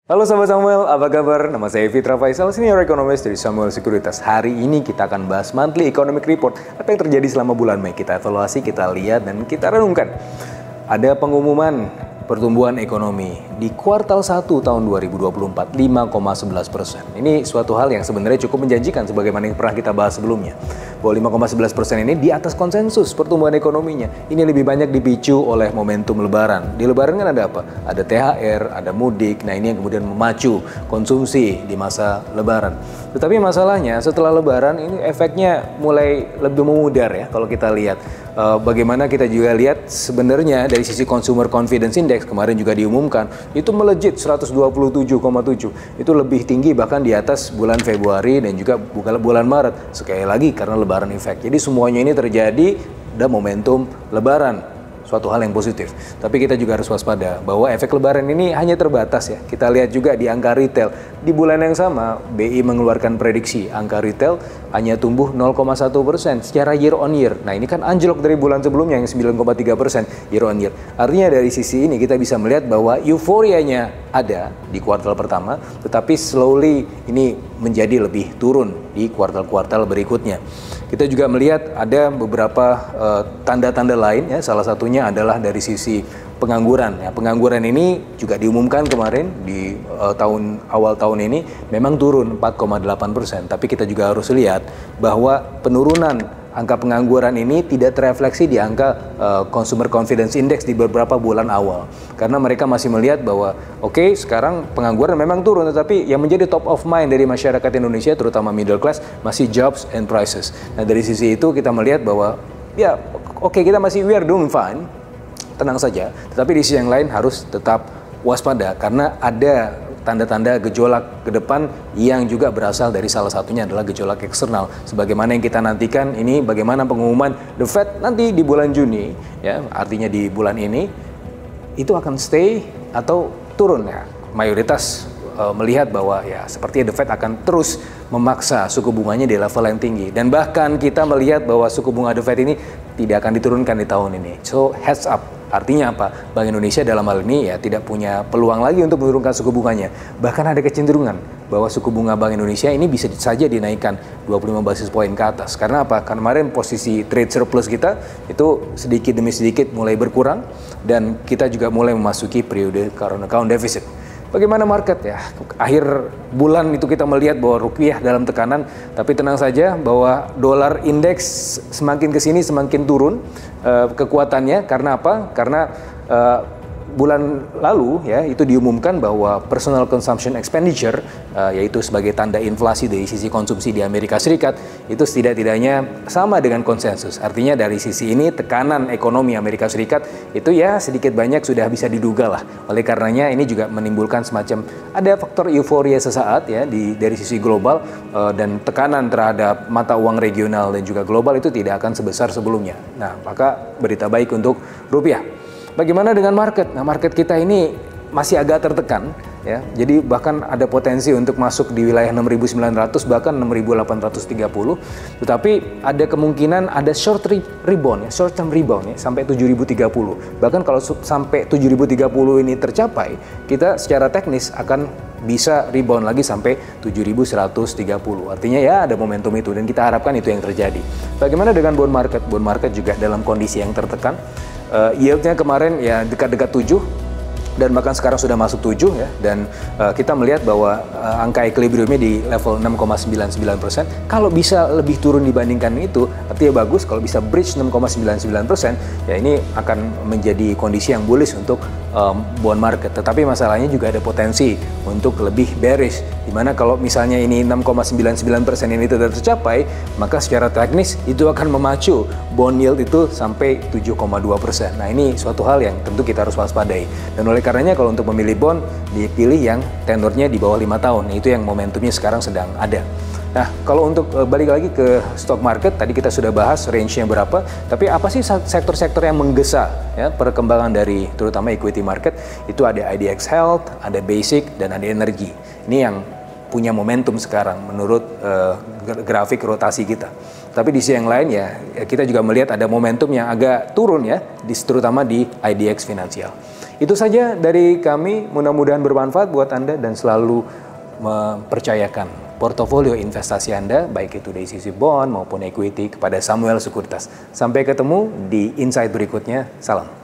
Halo Sobat Samuel, apa kabar? Nama saya Fitra Faisal, Senior Economist dari Samuel Sekuritas. Hari ini kita akan bahas Monthly Economic Report. Apa yang terjadi selama bulan Mei? Kita evaluasi, kita lihat, dan kita renungkan. Ada pengumuman pertumbuhan ekonomi di kuartal 1 tahun 2024, 5,11%. Ini suatu hal yang sebenarnya cukup menjanjikan sebagaimana yang pernah kita bahas sebelumnya. Bahwa 5,11% ini di atas konsensus pertumbuhan ekonominya. Ini lebih banyak dipicu oleh momentum lebaran. Di lebaran kan ada apa? Ada THR, ada mudik. Nah ini yang kemudian memacu konsumsi di masa lebaran. Tetapi masalahnya setelah lebaran ini efeknya mulai lebih memudar ya kalau kita lihat. Bagaimana kita juga lihat sebenarnya dari sisi Consumer Confidence Index kemarin juga diumumkan itu melejit 127,7, itu lebih tinggi bahkan di atas bulan Februari dan juga bulan Maret, sekali lagi karena lebaran efek. Jadi semuanya ini terjadi ada momentum lebaran, suatu hal yang positif. Tapi kita juga harus waspada bahwa efek lebaran ini hanya terbatas ya. Kita lihat juga di angka retail. Di bulan yang sama, BI mengeluarkan prediksi angka retail hanya tumbuh 0,1% secara year on year. Nah ini kan anjlok dari bulan sebelumnya yang 9,3% year on year. Artinya dari sisi ini kita bisa melihat bahwa euforianya ada di kuartal pertama, tetapi slowly ini menjadi lebih turun di kuartal-kuartal berikutnya. Kita juga melihat ada beberapa tanda-tanda lain ya, salah satunya adalah dari sisi pengangguran. Ya, pengangguran ini juga diumumkan kemarin di awal tahun ini memang turun 4,8%. Tapi kita juga harus lihat bahwa penurunan angka pengangguran ini tidak terefleksi di angka Consumer Confidence Index di beberapa bulan awal. Karena mereka masih melihat bahwa oke, sekarang pengangguran memang turun, tetapi yang menjadi top of mind dari masyarakat Indonesia terutama middle class masih jobs and prices. Nah dari sisi itu kita melihat bahwa ya oke, kita masih we are doing fine, tenang saja. Tetapi di sisi yang lain harus tetap waspada karena ada tanda-tanda gejolak ke depan yang juga berasal dari salah satunya adalah gejolak eksternal. Sebagaimana yang kita nantikan ini bagaimana pengumuman The Fed nanti di bulan Juni, ya artinya di bulan ini itu akan stay atau turun ya. Mayoritas melihat bahwa ya sepertinya The Fed akan terus memaksa suku bunganya di level yang tinggi dan bahkan kita melihat bahwa suku bunga The Fed ini tidak akan diturunkan di tahun ini. So heads up. Artinya apa? Bank Indonesia dalam hal ini ya tidak punya peluang lagi untuk menurunkan suku bunganya. Bahkan ada kecenderungan bahwa suku bunga Bank Indonesia ini bisa saja dinaikkan 25 basis poin ke atas. Karena apa? Karena kemarin posisi trade surplus kita itu sedikit demi sedikit mulai berkurang dan kita juga mulai memasuki periode current account deficit. Bagaimana market ya? Akhir bulan itu kita melihat bahwa rupiah dalam tekanan, tapi tenang saja bahwa dolar indeks semakin ke sini semakin turun kekuatannya. Karena apa? Karena bulan lalu ya itu diumumkan bahwa personal consumption expenditure yaitu sebagai tanda inflasi dari sisi konsumsi di Amerika Serikat itu setidak-tidaknya sama dengan konsensus. Artinya dari sisi ini tekanan ekonomi Amerika Serikat itu ya sedikit banyak sudah bisa diduga lah. Oleh karenanya ini juga menimbulkan semacam ada faktor euforia sesaat ya dari sisi global dan tekanan terhadap mata uang regional dan juga global itu tidak akan sebesar sebelumnya. Nah, maka berita baik untuk rupiah. Bagaimana dengan market? Nah, market kita ini masih agak tertekan ya. Jadi bahkan ada potensi untuk masuk di wilayah 6.900 bahkan 6.830. Tetapi ada kemungkinan ada short rebound ya, short term rebound ya sampai 7.030. Bahkan kalau sampai 7.030 ini tercapai, kita secara teknis akan bisa rebound lagi sampai 7.130. Artinya ya ada momentum itu dan kita harapkan itu yang terjadi. Bagaimana dengan bond market? Bond market juga dalam kondisi yang tertekan. Yieldnya kemarin ya dekat-dekat 7 dan bahkan sekarang sudah masuk 7 ya, dan kita melihat bahwa angka equilibriumnya di level 6,99%. Kalau bisa lebih turun dibandingkan itu artinya bagus. Kalau bisa bridge 6,99% ya ini akan menjadi kondisi yang bullish untuk bond market. Tetapi masalahnya juga ada potensi untuk lebih bearish, dimana kalau misalnya ini 6,99% ini tidak tercapai, maka secara teknis itu akan memacu bond yield itu sampai 7,2%. Nah ini suatu hal yang tentu kita harus waspadai, dan oleh karenanya kalau untuk memilih bond dipilih yang tenornya di bawah 5 tahun. Itu yang momentumnya sekarang sedang ada. Nah, kalau untuk balik lagi ke stock market, tadi kita sudah bahas range-nya berapa, tapi apa sih sektor-sektor yang menggesa ya perkembangan dari terutama equity market? Itu ada IDX Health, ada Basic, dan ada energi. Ini yang punya momentum sekarang menurut grafik rotasi kita. Tapi di sisi yang lain ya kita juga melihat ada momentum yang agak turun ya, terutama di IDX Finansial. Itu saja dari kami, mudah-mudahan bermanfaat buat Anda dan selalu mempercayakan portofolio investasi Anda, baik itu dari sisi bond maupun equity, kepada Samuel Sekuritas. Sampai ketemu di insight berikutnya. Salam.